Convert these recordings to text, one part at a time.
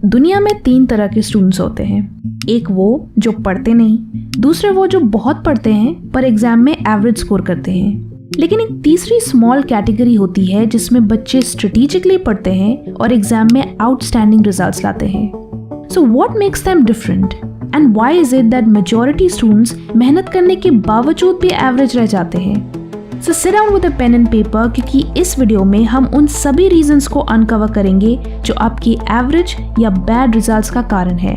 दुनिया में 3 तरह के स्टूडेंट्स होते हैं। एक वो जो पढ़ते नहीं, दूसरे वो जो बहुत पढ़ते हैं पर एग्जाम में एवरेज स्कोर करते हैं, लेकिन एक तीसरी स्मॉल कैटेगरी होती है जिसमें बच्चे स्ट्रेटेजिकली पढ़ते हैं और एग्जाम में आउटस्टैंडिंग रिजल्ट्स लाते हैं। So what makes them different and why is it that majority students मेहनत करने के बावजूद भी एवरेज रह जाते हैं? So sit down with a pen and paper, क्योंकि इस वीडियो में हम उन सभी रीजंस को अनकवर करेंगे जो आपकी एवरेज या बैड रिजल्ट्स का कारण है।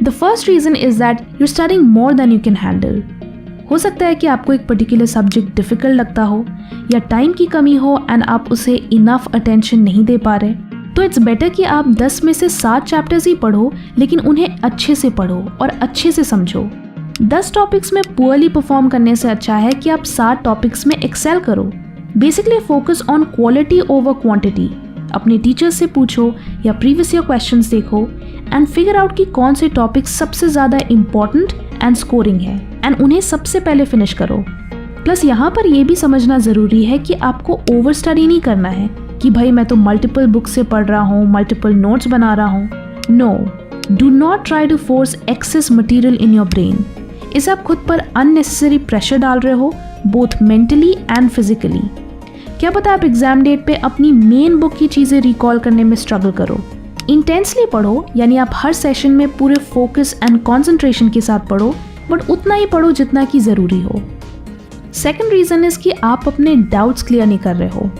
The first reason is that you studying more than you can handle. हो सकता है कि आपको एक पर्टिकुलर सब्जेक्ट डिफिकल्ट लगता हो या टाइम की कमी हो एंड आप उसे इनफ अटेंशन नहीं दे पा रहे, तो इट्स बेटर कि आप 10 में से 7 चैप्टर्स ही पढ़ो, लेकिन उन्हें अच्छे से पढ़ो और अच्छे से समझो। 10 टॉपिक्स में पुअरली परफॉर्म करने से अच्छा है कि आप 7 टॉपिक्स में एक्सेल करो। Basically focus on quality over quantity. अपने टीचर्स से पूछो या प्रीवियस ईयर क्वेश्चंस देखो एंड फिगर आउट कि कौन से टॉपिक्स सबसे ज़्यादा इम्पॉर्टेंट एंड स्कोरिंग है एंड उन्हें सबसे पहले फिनिश करो। प्लस यहाँ पर यह भी समझना ज़रूरी है कि आपको ओवर स्टडी नहीं करना है कि भाई मैं तो मल्टीपल बुक्स से पढ़ रहा हूँ, मल्टीपल नोट्स बना रहा हूँ। No, do not try to force excess material in your brain. इसे आप खुद पर अननेसेसरी प्रेशर डाल रहे हो, बोथ मेंटली एंड फिजिकली। क्या पता आप एग्जाम डेट पे अपनी मेन बुक की चीज़ें रिकॉल करने में स्ट्रगल करो। इंटेंसली पढ़ो, यानी आप हर सेशन में पूरे फोकस एंड कंसंट्रेशन के साथ पढ़ो, बट उतना ही पढ़ो जितना कि ज़रूरी हो। सेकंड रीज़न इज़ कि आप अपने डाउट्स क्लियर नहीं कर रहे हो।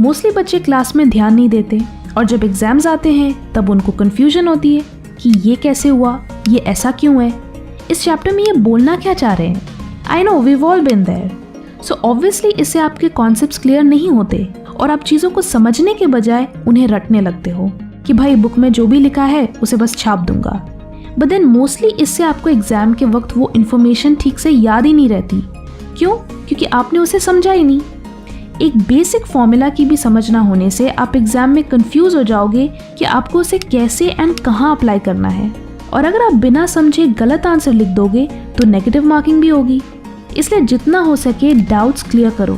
मोस्टली बच्चे क्लास में ध्यान नहीं देते और जब एग्जाम्स आते हैं तब उनको कन्फ्यूजन होती है कि ये कैसे हुआ, ये ऐसा क्यों है, इस चैप्टर में ये बोलना क्या चाह रहे हैं। I know, we've all been there. So obviously इससे आपके कॉन्सेप्ट्स क्लियर नहीं होते और आप चीज़ों को समझने के बजाय उन्हें रटने लगते हो कि भाई बुक में जो भी लिखा है उसे बस छाप दूंगा। बट देन मोस्टली इससे आपको एग्जाम के वक्त वो इन्फॉर्मेशन ठीक से याद ही नहीं रहती। क्यों? क्योंकि आपने उसे समझा ही नहीं। एक बेसिक फॉर्मूला की भी समझ ना होने से आप एग्जाम में कंफ्यूज हो जाओगे कि आपको उसे कैसे एंड कहाँ अप्लाई करना है, और अगर आप बिना समझे गलत आंसर लिख दोगे तो नेगेटिव मार्किंग भी होगी। इसलिए जितना हो सके डाउट्स क्लियर करो।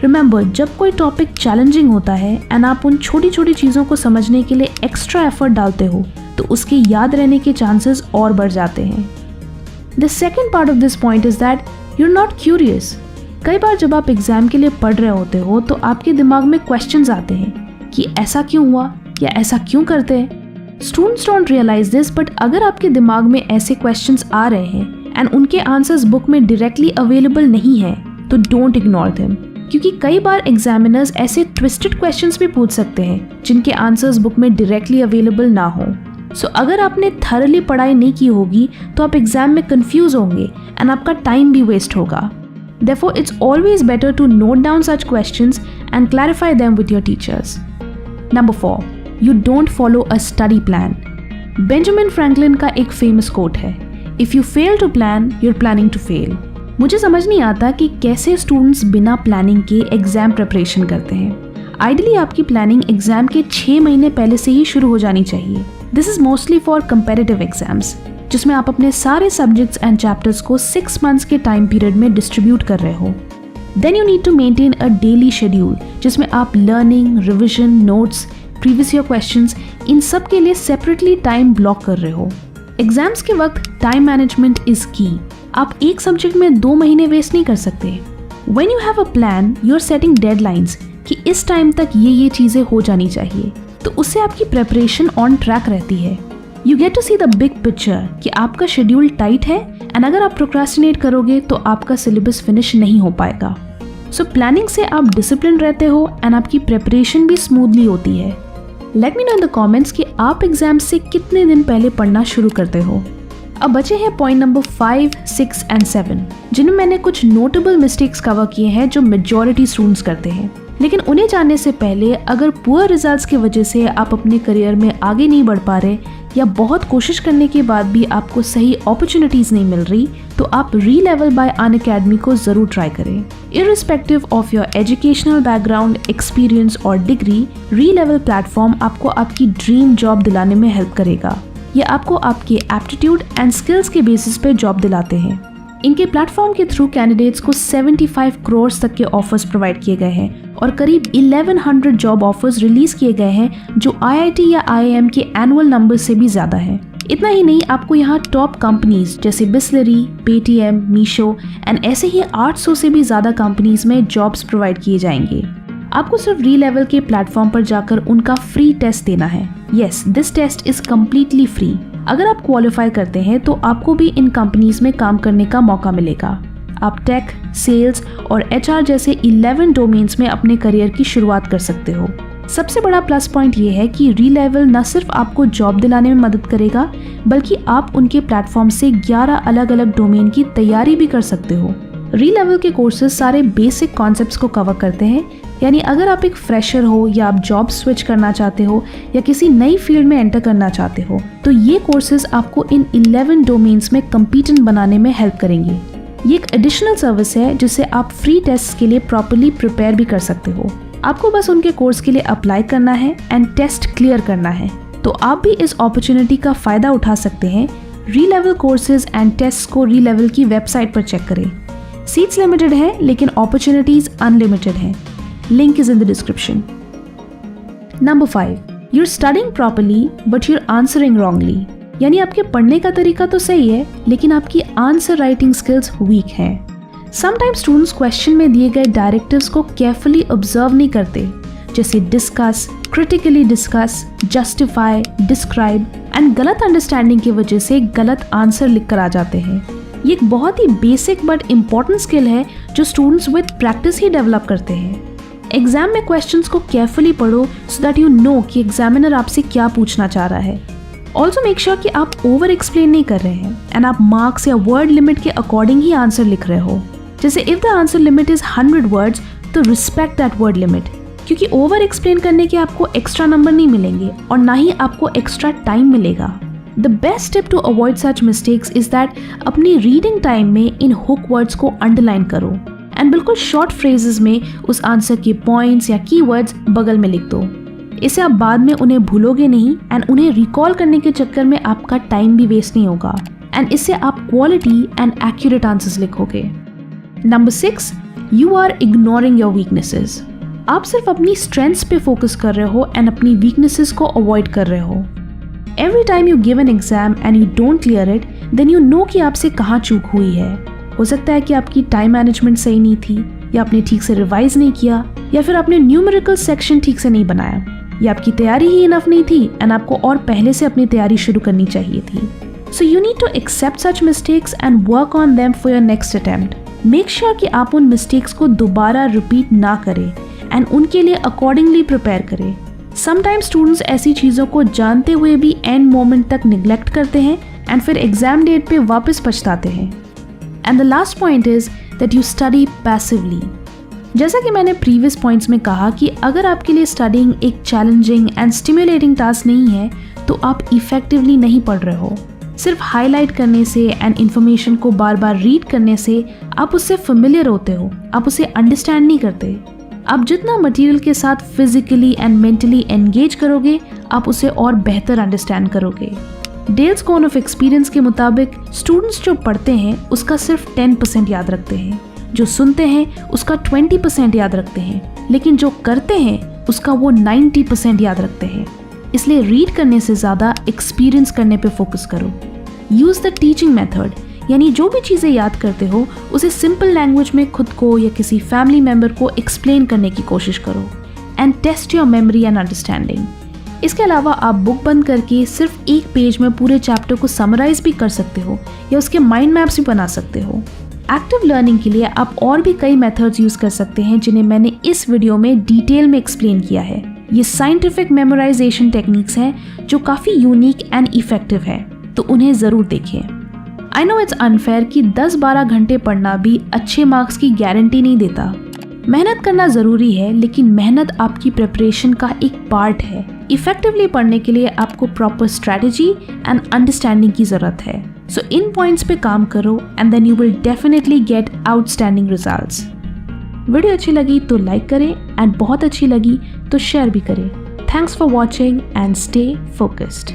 रिमेंबर, जब कोई टॉपिक चैलेंजिंग होता है एंड आप उन छोटी छोटी चीज़ों को समझने के लिए एक्स्ट्रा एफर्ट डालते हो तो उसके याद रहने के चांसेस और बढ़ जाते हैं। The second part of this point is that you are not curious. कई बार जब आप एग्जाम के लिए पढ़ रहे होते हो तो आपके दिमाग में क्वेश्चंस आते हैं कि ऐसा क्यों हुआ या ऐसा क्यों करते हैं। Students don't realise this, but अगर आपके दिमाग में ऐसे क्वेश्चंस आ रहे हैं एंड उनके आंसर्स बुक में डायरेक्टली अवेलेबल नहीं है तो डोंट इग्नोर देम, क्योंकि कई बार एग्जामिनर्स ऐसे ट्विस्टेड क्वेश्चंस भी पूछ सकते हैं जिनके आंसर्स बुक में डायरेक्टली अवेलेबल ना हो। सो अगर आपने थरली पढ़ाई नहीं की होगी तो आप एग्जाम में कंफ्यूज होंगे एंड आपका टाइम भी वेस्ट होगा। Therefore, it's always better to note down such questions and clarify them with your teachers. Number 4, you don't follow a study plan. Benjamin Franklin का एक famous quote है, If you fail to plan, you're planning to fail. मुझे समझ नहीं आता कि कैसे students बिना प्लानिंग के एग्जाम प्रिपरेशन करते हैं। आइडियली आपकी प्लानिंग एग्जाम के 6 महीने पहले से ही शुरू हो जानी चाहिए। This is mostly for competitive exams, जिसमें आप अपने सारे सब्जेक्ट्स एंड चैप्टर्स को 6 मंथ्स के टाइम पीरियड में डिस्ट्रीब्यूट कर रहे हो। Then you need to maintain a daily schedule जिसमें आप learning, revision, notes, previous year questions, इन सब के लिए सेपरेटली टाइम ब्लॉक कर रहे हो। एग्जाम्स के वक्त टाइम मैनेजमेंट इज की। आप एक सब्जेक्ट में 2 महीने वेस्ट नहीं कर सकते। When you have a plan, you are setting deadlines कि इस टाइम तक ये चीज़ें हो जानी चाहिए, तो उससे आपकी प्रेपरेशन ऑन ट्रैक रहती है। You get to see the big picture कि आपका शेड्यूल टाइट है एंड अगर आप प्रोक्रास्टिनेट करोगे तो आपका सिलेबस फिनिश नहीं हो पाएगा। सो प्लानिंग से आप डिसिप्लिन रहते हो एंड आपकी प्रेपरेशन भी स्मूथली होती है। Let me know in the comments कि आप एग्जाम से कितने दिन पहले पढ़ना शुरू करते हो। अब बचे हैं पॉइंट नंबर 5, 6 एंड 7, जिनमें मैंने कुछ नोटेबल मिस्टेक्स कवर किए हैं जो मेजॉरिटी स्टूडेंट्स करते हैं। लेकिन उन्हें जानने से पहले, अगर पुअर रिजल्ट्स की वजह से आप अपने करियर में आगे नहीं बढ़ पा रहे या बहुत कोशिश करने के बाद भी आपको सही अपॉर्चुनिटीज़ नहीं मिल रही, तो आप री-लेवल बाय अनअकैडमी को ज़रूर ट्राई करें। Irrespective of your educational background, experience और डिग्री, री-लेवल प्लेटफॉर्म आपको आपकी ड्रीम जॉब दिलाने में हेल्प करेगा। ये आपको आपके एप्टीट्यूड एंड स्किल्स के बेसिस पे जॉब दिलाते हैं। इनके प्लेटफॉर्म के थ्रू कैंडिडेट्स को 75 करोड़ तक के ऑफर्स प्रोवाइड किए गए हैं और करीब 1100 जॉब ऑफर्स रिलीज किए गए हैं जो IIT या IIM के एनुअल नंबर से भी ज़्यादा है। इतना ही नहीं, आपको यहाँ टॉप कंपनीज जैसे बिस्लरी, पेटीएम, मीशो एंड ऐसे ही 800 से भी ज़्यादा कंपनीज में जॉब्स प्रोवाइड किए जाएंगे। आपको सिर्फ री-लेवल के प्लेटफॉर्म पर जाकर उनका फ्री टेस्ट देना है। Yes, this test is completely free. अगर आप क्वालिफाई करते हैं तो आपको भी इन कंपनीज में काम करने का मौका मिलेगा। आप टेक, सेल्स और HR जैसे 11 डोमेन्स में अपने करियर की शुरुआत कर सकते हो। सबसे बड़ा प्लस पॉइंट ये है कि री-लेवल न सिर्फ आपको जॉब दिलाने में मदद करेगा, बल्कि आप उनके प्लेटफॉर्म से 11 अलग अलग डोमेन की तैयारी भी कर सकते हो। री-लेवल के कोर्सेज सारे बेसिक कॉन्सेप्ट्स को कवर करते हैं, यानी अगर आप एक फ्रेशर हो या आप जॉब स्विच करना चाहते हो या किसी नई फील्ड में एंटर करना चाहते हो, तो ये कोर्सेज आपको इन 11 डोमेन्स में कम्पिटेंट बनाने में हेल्प करेंगे। ये एक एडिशनल सर्विस है जिससे आप फ्री टेस्ट के लिए प्रॉपर्ली प्रिपेयर भी कर सकते हो। आपको बस उनके कोर्स के लिए अप्लाई करना है एंड टेस्ट क्लियर करना है। तो आप भी इस अपॉर्चुनिटी का फायदा उठा सकते हैं। री-लेवल कोर्सेज एंड टेस्ट को री-लेवल की वेबसाइट पर चेक करें। सीट्स लिमिटेड है लेकिन अपॉर्चुनिटीज अनलिमिटेड हैं। Link is in the description. Number 5. You're studying properly but you're answering wrongly. यानी आपके पढ़ने का तरीका तो सही है लेकिन आपकी आंसर राइटिंग स्किल्स वीक हैं। Sometimes स्टूडेंट्स क्वेश्चन में दिए गए डायरेक्टिव्स को केयरफुली ऑब्जर्व नहीं करते, जैसे discuss, critically discuss, justify, describe and गलत अंडरस्टैंडिंग की वजह से गलत आंसर लिख कर आ जाते हैं। ये एक बहुत ही बेसिक बट इम्पॉर्टेंट स्किल है जो students with practice he develop करते हैं। एग्जाम में क्वेश्चंस को केयरफुली पढ़ो सो दैट यू नो कि एग्जामिनर आपसे क्या पूछना चाह रहा है। ऑल्सो मेक श्योर कि आप ओवर एक्सप्लेन नहीं कर रहे हैं एंड आप मार्क्स या वर्ड लिमिट के अकॉर्डिंग ही आंसर लिख रहे हो। जैसे if the answer limit is 100 words तो रिस्पेक्ट दैट वर्ड लिमिट, क्योंकि ओवर एक्सप्लेन करने के आपको एक्स्ट्रा नंबर नहीं मिलेंगे और ना ही आपको एक्स्ट्रा टाइम मिलेगा। The best tip to avoid such mistakes is that अपनी रीडिंग टाइम में इन हुक वर्ड्स को अंडरलाइन करो एंड बिल्कुल शॉर्ट फ्रेजेस में उस आंसर के पॉइंट्स या कीवर्ड्स बगल में लिख दो। इससे आप बाद में उन्हें भूलोगे नहीं एंड उन्हें रिकॉल करने के चक्कर में आपका टाइम भी वेस्ट नहीं होगा एंड इससे आप क्वालिटी एंड एक्यूरेट आंसर्स लिखोगे। Number 6. You are ignoring your weaknesses. आप सिर्फ अपनी स्ट्रेंथ्स पे फोकस कर रहे हो एंड अपनी वीकनेसेस को अवॉइड कर रहे हो। Every time you give an exam and you don't clear it, then you know कि आपसे कहाँ चूक हुई है। हो सकता है कि आपकी टाइम मैनेजमेंट सही नहीं थी, या आपने ठीक से रिवाइज नहीं किया, या फिर आपने न्यूमेरिकल सेक्शन ठीक से नहीं बनाया, या आपकी तैयारी ही इनफ नहीं थी एंड आपको और पहले से अपनी तैयारी शुरू करनी चाहिए थी। So you need to accept such mistakes and work on them for your next attempt. Make sure कि आप उन मिस्टेक्स को दोबारा रिपीट ना करें एंड उनके लिए अकॉर्डिंगली प्रिपेयर करें। समटाइम्स स्टूडेंट्स ऐसी चीज़ों को जानते हुए भी एंड मोमेंट तक निगलेक्ट करते हैं एंड फिर एग्जाम डेट पे वापस पछताते हैं। And the last point is that you study passively. जैसा कि मैंने प्रीवियस पॉइंट्स में कहा कि अगर आपके लिए स्टडिंग एक चैलेंजिंग एंड स्टिमुलेटिंग टास्क नहीं है तो आप इफेक्टिवली नहीं पढ़ रहे हो। सिर्फ हाईलाइट करने से एंड इन्फॉर्मेशन को बार बार रीड करने से आप उससे फेमिलियर होते हो, आप उसे अंडरस्टैंड नहीं करते। आप जितना मटेरियल के साथ फिजिकली एंड मेंटली एंगेज करोगे, आप उसे और बेहतर अंडरस्टैंड करोगे। डेल स्कोन ऑफ एक्सपीरियंस के मुताबिक स्टूडेंट्स जो पढ़ते हैं उसका सिर्फ 10% याद रखते हैं, जो सुनते हैं उसका 20% याद रखते हैं, लेकिन जो करते हैं उसका वो 90% याद रखते हैं। इसलिए रीड करने से ज़्यादा एक्सपीरियंस करने पे फोकस करो। यूज़ द टीचिंग मेथड, यानी जो भी चीज़ें याद करते हो उसे सिंपल लैंग्वेज में खुद को या किसी फैमिली मेम्बर को एक्सप्लेन करने की कोशिश करो and test your memory and understanding. इसके अलावा आप बुक बंद करके सिर्फ एक पेज में पूरे चैप्टर को समराइज भी कर सकते हो या उसके माइंड मैप्स भी बना सकते हो। एक्टिव लर्निंग के लिए आप और भी कई मेथड्स यूज़ कर सकते हैं जिन्हें मैंने इस वीडियो में डिटेल में एक्सप्लेन किया है। ये साइंटिफिक मेमोराइजेशन टेक्निक्स हैं जो काफ़ी यूनिक एंड इफेक्टिव है, तो उन्हें ज़रूर देखें। आई नो इट्स अनफेयर कि 10-12 घंटे पढ़ना भी अच्छे मार्क्स की गारंटी नहीं देता। मेहनत करना ज़रूरी है, लेकिन मेहनत आपकी प्रिपरेशन का एक पार्ट है। इफेक्टिवली पढ़ने के लिए आपको प्रॉपर स्ट्रैटेजी एंड अंडरस्टैंडिंग की ज़रूरत है। सो इन पॉइंट्स पे काम करो and then you will definitely get outstanding results. Video अच्छी लगी तो लाइक करें एंड बहुत अच्छी लगी तो शेयर भी करें। Thanks for watching and stay focused.